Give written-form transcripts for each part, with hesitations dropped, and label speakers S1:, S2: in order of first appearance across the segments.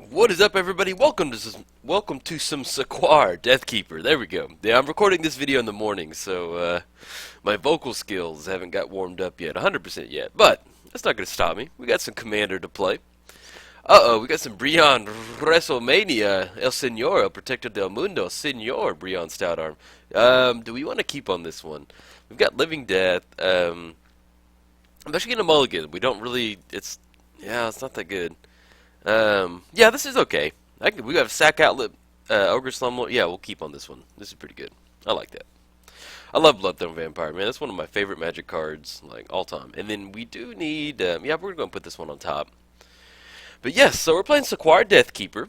S1: What is up, everybody? Welcome to some Sek'Kuar, Deathkeeper. There we go. Yeah, I'm recording this video in the morning, so my vocal skills haven't got warmed up yet, 100% yet. But that's not going to stop me. We got some Commander to play. We got some Brion WrestleMania, El Señor, El Protector del Mundo, Señor Brion Stoutarm. Do we want to keep on this one? We've got Living Death. I'm actually getting a mulligan. We don't really. It's not that good. Yeah, this is okay. We got a Sack Outlet, Ogre Slumlord. Yeah, we'll keep on this one. This is pretty good. I like that. I love Bloodthorn Vampire, man. That's one of my favorite Magic cards, like, all time. And then we do need, yeah, we're going to put this one on top. But yes, so we're playing Sek'Kuar Deathkeeper.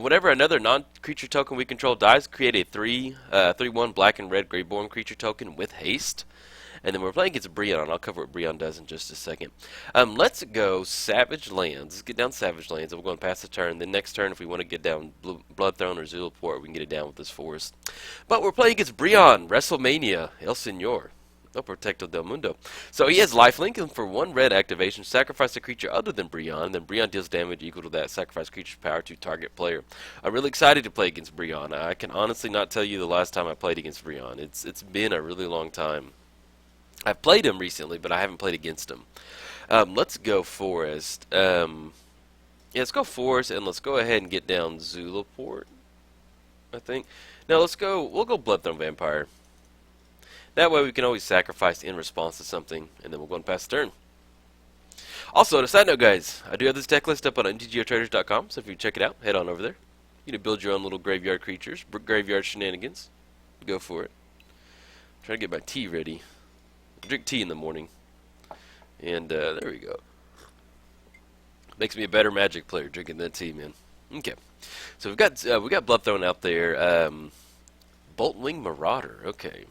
S1: Whenever another non-creature token we control dies, create a 3/1 black and red Greyborn creature token with haste. And then we're playing against Brion. I'll cover what Brion does in just a second. Let's go Savage Lands. Let's get down Savage Lands. And we're going to pass the turn. Then next turn, if we want to get down Bloodthrone or Zulaport, we can get it down with this forest. But we're playing against Brion, WrestleMania, El Señor, El Protector del Mundo. So he has lifelink, and for one red activation, sacrifice a creature other than Brion. Then Brion deals damage equal to that sacrifice creature's power to target player. I'm really excited to play against Brion. I can honestly not tell you the last time I played against Brion. It's been a really long time. I've played him recently, but I haven't played against him. Let's go Forest. Yeah, let's go Forest, and let's go ahead and get down Zulaport, I think. No, we'll go Bloodthorn Vampire. That way we can always sacrifice in response to something, and then we'll go and pass the turn. Also, on a side note, guys, I do have this deck list up on MTGOTraders.com, so if you check it out, head on over there. You can build your own little graveyard creatures, graveyard shenanigans. Go for it. Try to get my tea ready. Drink tea in the morning, and there we go. Makes me a better Magic player drinking that tea, man. Okay, so we got Bloodthrone out there. Boltwing Marauder. Okay,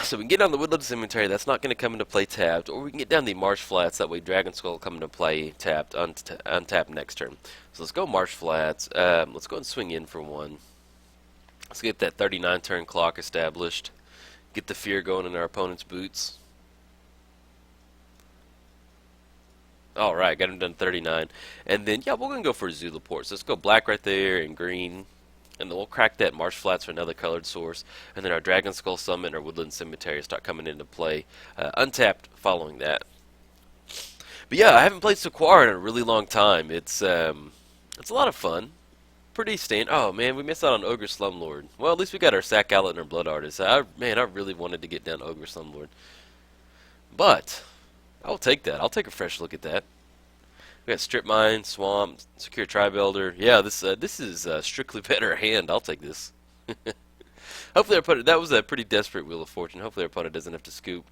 S1: so we can get down the Woodland Cemetery. That's not going to come into play tapped, or we can get down the Marsh Flats. That way, Dragon Skull will come into play tapped, untapped next turn. So let's go Marsh Flats. Let's go and swing in for one. Let's get that 39 turn clock established. Get the fear going in our opponent's boots. Alright, got him done 39. And then, yeah, we're going to go for Zulaport. So let's go black right there and green. And then we'll crack that Marsh Flats for another colored source. And then our Dragon Skull Summon or Woodland Cemetery start coming into play. Untapped following that. But yeah, I haven't played Sek'Kuar in a really long time. It's a lot of fun. Pretty stand. Oh man, we missed out on Ogre Slumlord. Well, at least we got our Sack Outlet and our Blood Artist. I really wanted to get down Ogre Slumlord, but I'll take that. I'll take a fresh look at that. We got Strip Mine, Swamp, Secure Tribe Elder. Yeah, this is strictly better hand. I'll take this. Hopefully our opponent. That was a pretty desperate Wheel of Fortune. Hopefully our opponent doesn't have to scoop.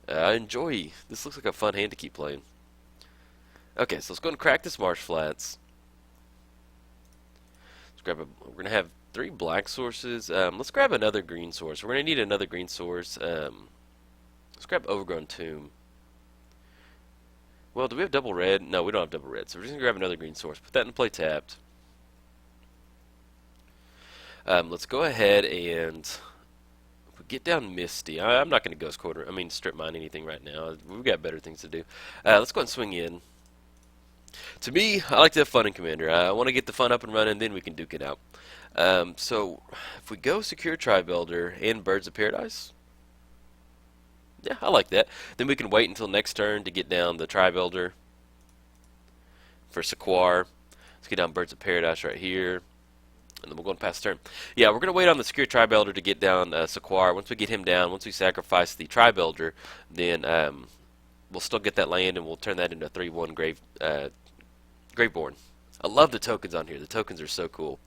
S1: I enjoy. This looks like a fun hand to keep playing. Okay, so let's go and crack this Marsh Flats. We're going to have 3 black sources. Let's grab another green source. We're going to need another green source. Let's grab Overgrown Tomb. Well, do we have double red? No, we don't have double red. So we're just going to grab another green source. Put that in play tapped. Let's go ahead and get down Misty. I'm not going to Ghost Quarter. Strip Mine anything right now. We've got better things to do. Let's go and swing in. To me, I like to have fun in Commander. I want to get the fun up and running, then we can duke it out. So, if we go Secure Tribe Elder and Birds of Paradise, yeah, I like that. Then we can wait until next turn to get down the Tribe Elder for Sek'Kuar. Let's get down Birds of Paradise right here, and then we'll go and pass turn. Yeah, we're going to wait on the Secure Tribe Elder to get down Sek'Kuar. Once we get him down, once we sacrifice the Tribe Elder, then we'll still get that land, and we'll turn that into a 3/1 Graveborn. I love the tokens on here. The tokens are so cool.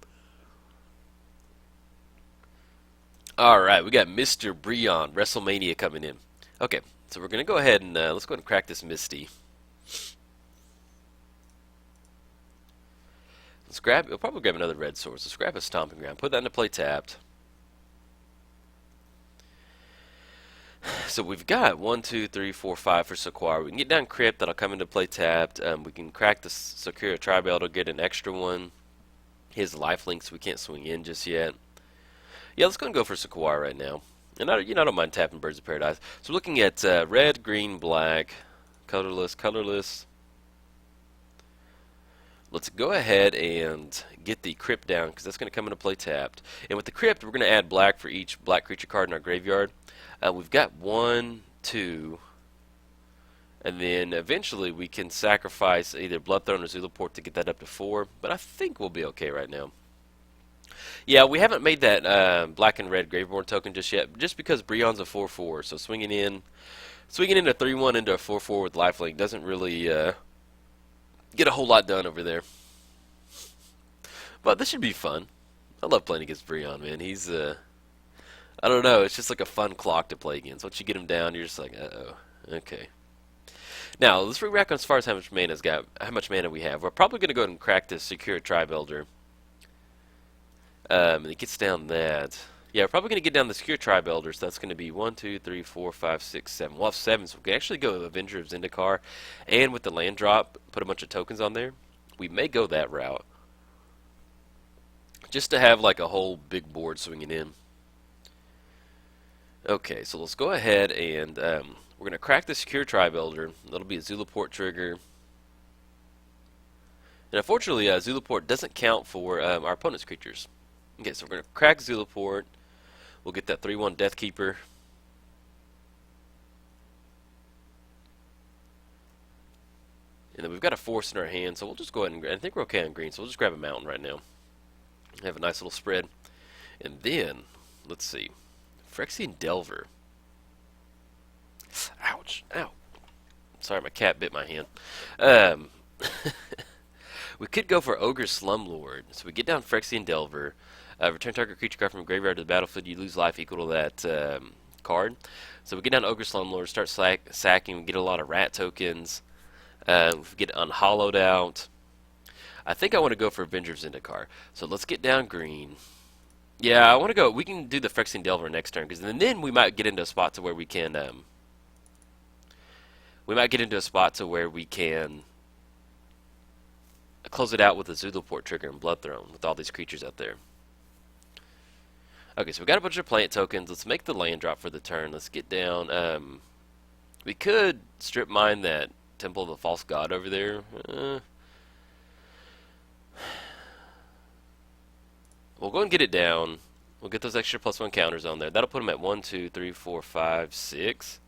S1: Alright, we got Mr. Brion, WrestleMania coming in. Okay, so we're going to go ahead and let's go ahead and crack this Misty. We'll probably grab another red source. Let's grab a Stomping Ground. Put that into play tapped. So we've got 1, 2, 3, 4, 5 for Sek'Kuar. We can get down Crypt. That'll come into play tapped. We can crack the Secure Tribe Elder, get an extra one. His lifelinks we can't swing in just yet. Yeah, let's go and go for Sek'Kuar right now. And I don't mind tapping Birds of Paradise. So we're looking at red, green, black, colorless, Let's go ahead and get the crypt down because that's going to come into play tapped. And with the crypt, we're going to add black for each black creature card in our graveyard. We've got 1, 2, and then eventually we can sacrifice either Bloodthrone or Zulaport to get that up to 4. But I think we'll be okay right now. Yeah, we haven't made that black and red Graveborn token just yet, just because Brion's a 4/4. So swinging in a 3/1 into a 4/4 with lifelink doesn't really get a whole lot done over there. But this should be fun. I love playing against Brion, man. He's I don't know, it's just like a fun clock to play against. Once you get him down, you're just like, uh-oh. Okay. Now, let's re-rack on as far as how much mana we have. We're probably going to go ahead and crack this Sek'Kuar Tribe Elder. And it gets down that. Yeah, we're probably going to get down the Sek'Kuar Tribe Elder, so that's going to be 1, 2, 3, 4, 5, 6, 7. We'll have 7, so we can actually go Avenger of Zendikar, and with the land drop, put a bunch of tokens on there. We may go that route, just to have like a whole big board swinging in. Okay, so let's go ahead and we're going to crack the Sek'Kuar Tribe Elder. That'll be a Zulaport trigger. And unfortunately, Zulaport doesn't count for our opponent's creatures. Okay, so we're going to crack Zulaport. We'll get that 3/1 Deathkeeper. And then we've got a Force in our hand, so we'll just go ahead and I think we're okay on green, so we'll just grab a Mountain right now. Have a nice little spread. And then, let's see. Phyrexian Delver. Ouch. Ow. Sorry, my cat bit my hand. We could go for Ogre Slumlord. So we get down Phyrexian Delver. Return target creature card from graveyard to the battlefield. You lose life equal to that card. So we get down Ogre Slumlord, start sacking. We get a lot of rat tokens. We get unhollowed out. I think I want to go for Avenger of Zendikar. So let's get down green. Yeah, I want to go. We can do the Phyrexian Delver next turn, because then we might get into a spot to where we can. Close it out with a Zulaport trigger and Bloodthrone with all these creatures out there. Okay, so we got a bunch of plant tokens. Let's make the land drop for the turn. Let's get down. We could strip mine that Temple of the False God over there. We'll go and get it down. We'll get those extra +1 counters on there. That'll put them at 1, 2, 3, 4, 5, 6.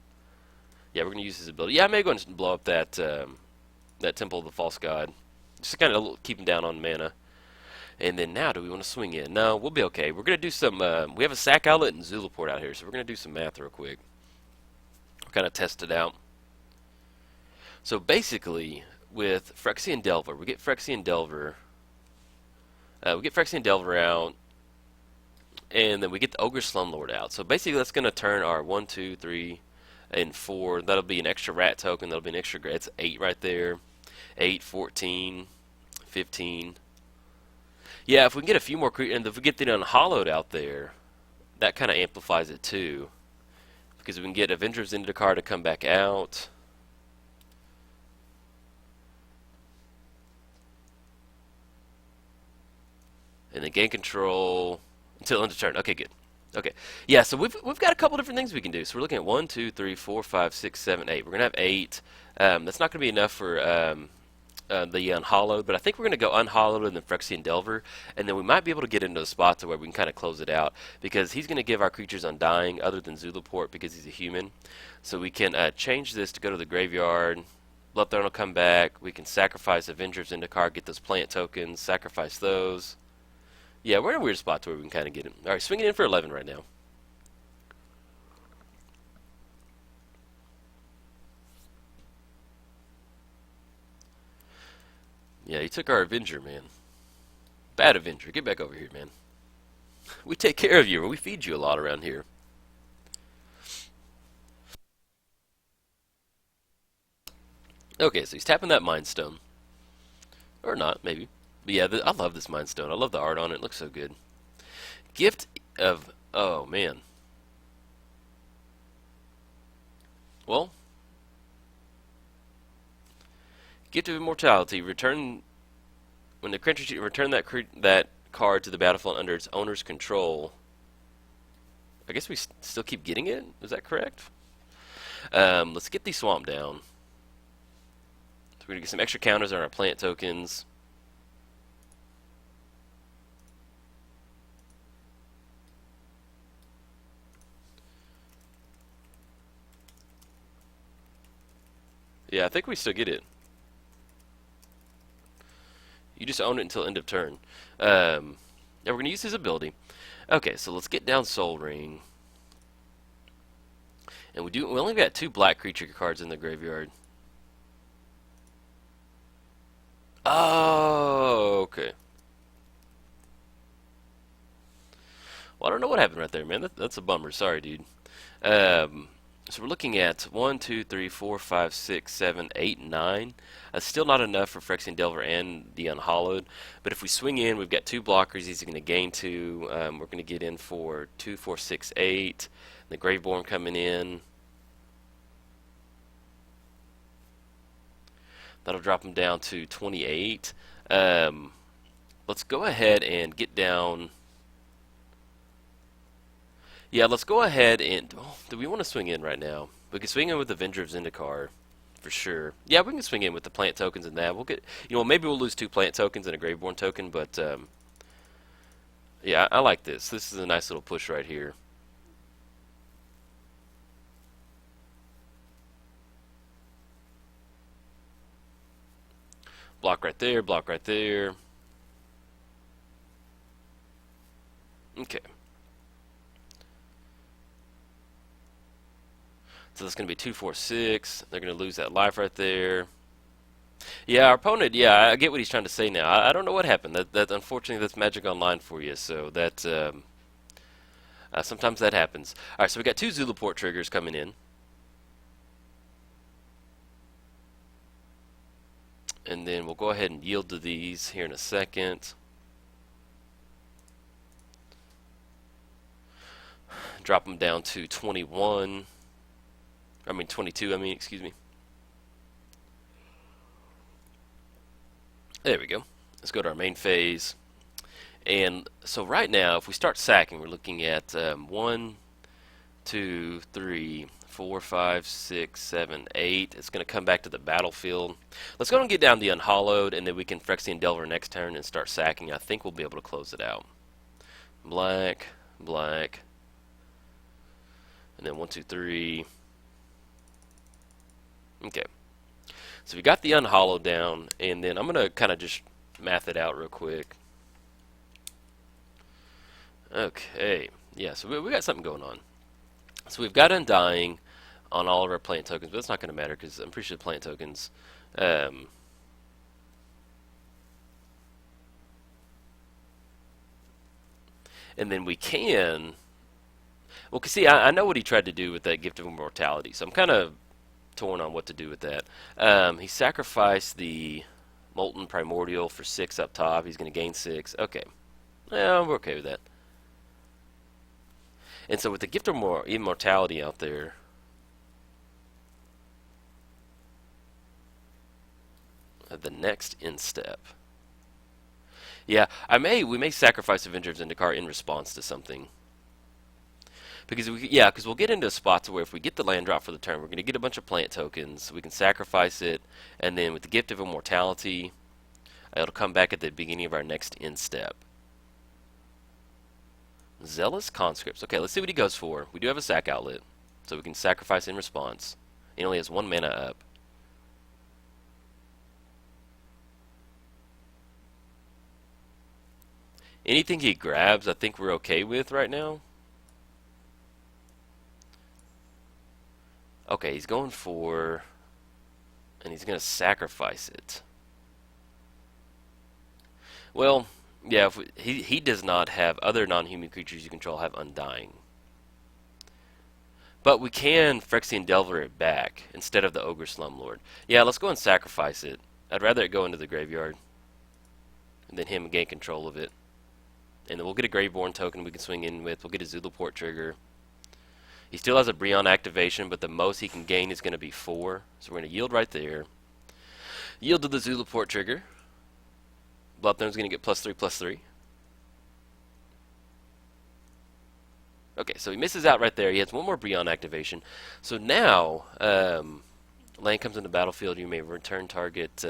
S1: Yeah, we're gonna use his ability. Yeah, I may go and blow up that that Temple of the False God, just to kind of keep him down on mana. And then now, do we want to swing in? No, we'll be okay. We're gonna do some. We have a Sack Outlet and Zulaport out here, so we're gonna do some math real quick. We'll kind of test it out. So basically, with Phyrexian Delver, we get Phyrexian Delver. We get Phyrexian Delver out, and then we get the Ogre Slumlord out. So basically, that's going to turn our 1, 2, 3, and 4. That'll be an extra rat token. That'll be an extra. It's 8 right there. 8, 14, 15. Yeah, if we can get a few more creatures, and if we get the unhollowed out there, that kind of amplifies it too. Because we can get Avenger of Zendikar to come back out. And then gain control until end of turn. Okay, good. Okay, yeah. So we've got a couple different things we can do. So we're looking at 1, 2, 3, 4, 5, 6, 7, 8. We're gonna have 8. That's not gonna be enough for the unhollowed, but I think we're gonna go unhollowed and then Phyrexian Delver, and then we might be able to get into a spot to where we can kind of close it out because he's gonna give our creatures undying other than Zulaport because he's a human. So we can change this to go to the graveyard. Bloodthrone will come back. We can sacrifice Avenger of Zendikar, get those plant tokens, sacrifice those. Yeah, we're in a weird spot to where we can kind of get him. Alright, swinging in for 11 right now. Yeah, he took our Avenger, man. Bad Avenger. Get back over here, man. We take care of you, and we feed you a lot around here. Okay, so he's tapping that Mind Stone. Or not, maybe. But yeah, I love this Mind Stone. I love the art on it. It looks so good. Gift of... Oh, man. Well. Gift of Immortality. Return... When the creature... Return that card to the battlefield under its owner's control. I guess we still keep getting it? Is that correct? Let's get the swamp down. So we're going to get some extra counters on our plant tokens. Yeah, I think we still get it. You just own it until end of turn. Yeah, we're going to use his ability. Okay, so let's get down Soul Ring. And we only got 2 black creature cards in the graveyard. Oh, okay. Well, I don't know what happened right there, man. That's a bummer. Sorry, dude. So we're looking at 1, 2, 3, 4, 5, 6, 7, 8, 9. Still not enough for Phyrexian Delver and the Unhallowed. But if we swing in, we've got 2 blockers. He's going to gain 2. We're going to get in for 2, 4, 6, 8. The Graveborn coming in. That'll drop him down to 28. Let's go ahead and get down. Yeah, let's go ahead and. Oh, do we want to swing in right now? We can swing in with Avenger of Zendikar, for sure. Yeah, we can swing in with the plant tokens and that. We'll get. Maybe we'll lose 2 plant tokens and a Graveborn token, but yeah, I like this. This is a nice little push right here. Block right there. Block right there. Okay. So that's going to be 2, 4, 6. They're going to lose that life right there. Yeah, our opponent. Yeah, I get what he's trying to say now. I don't know what happened. That unfortunately that's Magic Online for you. So that sometimes that happens. All right, so we got 2 Zulaport triggers coming in, and then we'll go ahead and yield to these here in a second. Drop them down to 21. 22, excuse me. There we go. Let's go to our main phase. And so right now, if we start sacking, we're looking at 1, 2, 3, 4, 5, 6, 7, 8. It's going to come back to the battlefield. Let's go and get down the Unhallowed, and then we can Phyrexian Delver next turn and start sacking. I think we'll be able to close it out. Black, black, and then 1, 2, 3. Okay. So we got the Unhallowed down, and then I'm going to kind of just math it out real quick. Okay. Yeah, so we got something going on. So we've got Undying on all of our plant tokens, but that's not going to matter because I'm pretty sure the plant tokens. And then we can. Well, see, I know what he tried to do with that Gift of Immortality, so I'm kind of torn on what to do with that. He sacrificed the Molten Primordial for 6 up top. He's going to gain 6. Okay. Yeah, we're okay with that. And so with the Gift of Immortality out there, the next in-step. Yeah, we may sacrifice Avenger of Zendikar in response to something. Because we'll get into spots where if we get the land drop for the turn, we're going to get a bunch of plant tokens. We can sacrifice it, and then with the Gift of Immortality, it'll come back at the beginning of our next in-step. Zealous Conscripts. Okay, let's see what he goes for. We do have a sack outlet, so we can sacrifice in response. He only has 1 mana up. Anything he grabs, I think we're okay with right now. Okay, he's going for, and he's going to sacrifice it. Well, yeah, he does not have other non-human creatures you control have Undying. But we can Phyrexian Delver it back instead of the Ogre Slumlord. Yeah, let's go and sacrifice it. I'd rather it go into the graveyard and then him gain control of it. And then we'll get a Graveborn token we can swing in with. We'll get a Zulaport trigger. He still has a Brion activation, but the most he can gain is going to be 4. So we're going to yield right there. Yield to the Zulaport trigger. Bloodthorn's going to get +3/+3. Okay, so he misses out right there. He has 1 more Brion activation. So now, land comes into the battlefield. You may return target.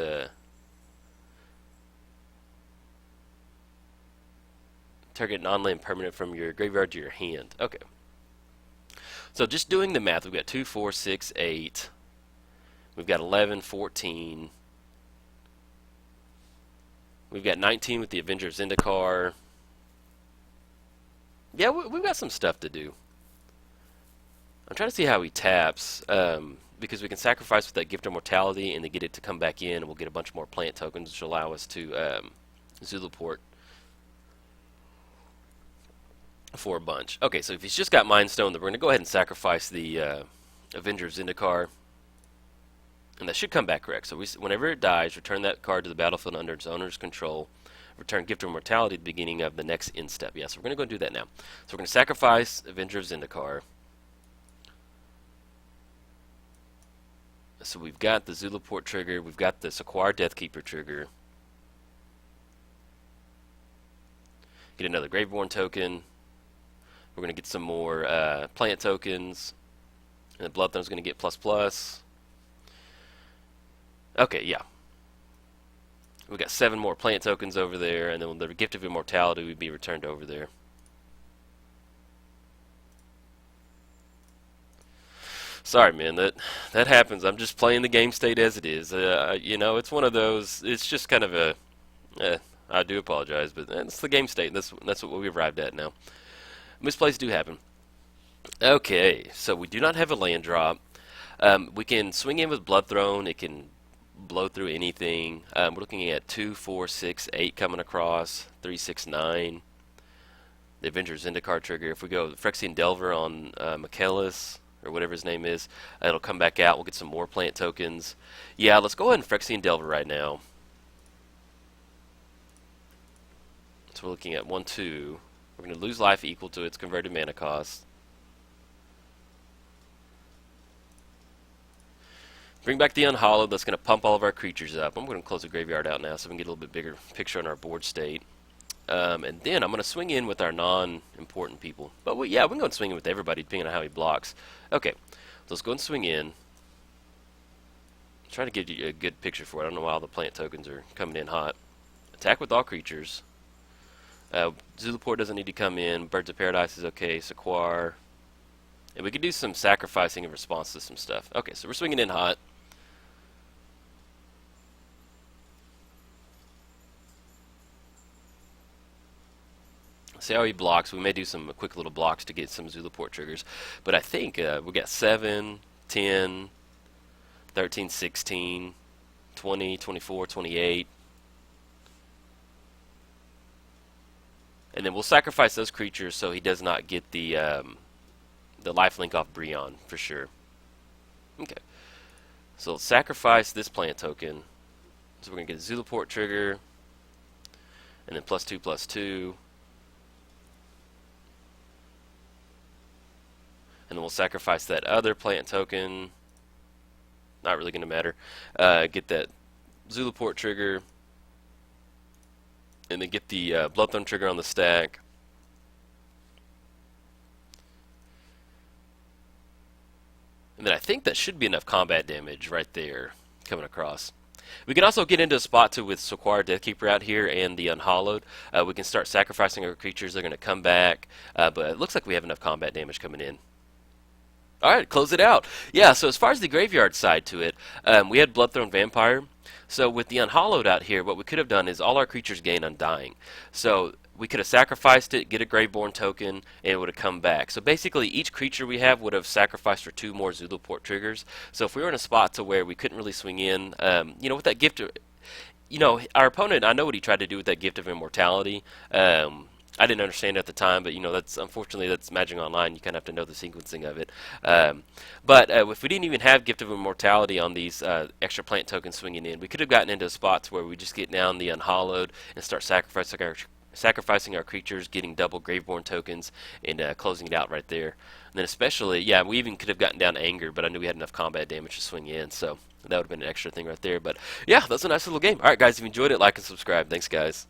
S1: Target non-land permanent from your graveyard to your hand. Okay. So just doing the math, we've got 2, 4, 6, 8. We've got 11, 14. We've got 19 with the Avengers Zendikar. Yeah, we've got some stuff to do. I'm trying to see how he taps, because we can sacrifice with that Gift of Mortality and then get it to come back in, and we'll get a bunch more plant tokens, which will allow us to Zulaport for a bunch. Okay, so if he's just got Mind Stone, then we're going to go ahead and sacrifice the Avengers Zendikar. And that should come back correct. So whenever it dies, return that card to the battlefield under its owner's control. Return Gift of Mortality at the beginning of the next end step. Yeah, so we're going to go and do that now. So we're going to sacrifice Avenger of Zendikar. So we've got the Zulaport trigger. We've got the Sek'Kuar Deathkeeper trigger. Get another Graveborn token. We're going to get some more plant tokens. And the Bloodthorn's going to get ++. Okay, yeah. We got 7 more plant tokens over there, and then the Gift of Immortality would be returned over there. Sorry, man, that happens. I'm just playing the game state as it is. You know, it's one of those. It's just kind of a. I do apologize, but it's the game state. That's what we arrived at now. Misplays do happen. Okay, so we do not have a land drop. We can swing in with Bloodthrone. It can blow through anything. We're looking at 2, 4, 6, 8 coming across. 3, 6, 9. The Avengers Zendikar trigger. If we go Phyrexian Delver on Michaelis, or whatever his name is, it'll come back out. We'll get some more plant tokens. Yeah, let's go ahead and Phyrexian Delver right now. So we're looking at 1, 2. We're going to lose life equal to its converted mana cost. Bring back the Unhallowed. That's going to pump all of our creatures up. I'm going to close the graveyard out now so we can get a little bit bigger picture on our board state. And then I'm going to swing in with our non-important people. But yeah, we can go and swing in with everybody depending on how he blocks. Okay, so let's go and swing in. I'm trying to give you a good picture for it. I don't know why all the plant tokens are coming in hot. Attack with all creatures. Zulaport doesn't need to come in. Birds of Paradise is okay. Sek'Kuar. And we could do some sacrificing in response to some stuff. Okay, so we're swinging in hot. See how he blocks. We may do some quick little blocks to get some Zulaport triggers. But I think we got 7, 10, 13, 16, 20, 24, 28. And then we'll sacrifice those creatures so he does not get the lifelink off Brion, for sure. Okay. So let's sacrifice this plant token. So we're going to get a Zulaport trigger. And then +2, +2. And then we'll sacrifice that other plant token. Not really going to matter. Get that Zulaport trigger. And then get the Bloodthorn trigger on the stack. And then I think that should be enough combat damage right there coming across. We can also get into a spot too with Sek'Kuar Deathkeeper out here and the Unhallowed. We can start sacrificing our creatures. They're going to come back. But it looks like we have enough combat damage coming in. Alright, close it out. Yeah, so as far as the graveyard side to it, we had Bloodthrone Vampire. So with the Unhallowed out here, what we could have done is all our creatures gain Undying. So we could have sacrificed it, get a Graveborn token, and it would have come back. So basically, each creature we have would have sacrificed for 2 more Zulaport triggers. So if we were in a spot to where we couldn't really swing in, you know, with that gift of, you know, our opponent, I know what he tried to do with that Gift of Immortality. I didn't understand it at the time, but you know, that's unfortunately that's Magic Online. You kind of have to know the sequencing of it. But if we didn't even have Gift of Immortality on these extra plant tokens swinging in, we could have gotten into spots where we just get down the Unhallowed and start sacrificing our creatures, getting double Graveborn tokens, and closing it out right there. And then especially, yeah, we even could have gotten down Anger, but I knew we had enough combat damage to swing in, so that would have been an extra thing right there. But yeah, that's a nice little game. All right, guys, if you enjoyed it, like and subscribe. Thanks, guys.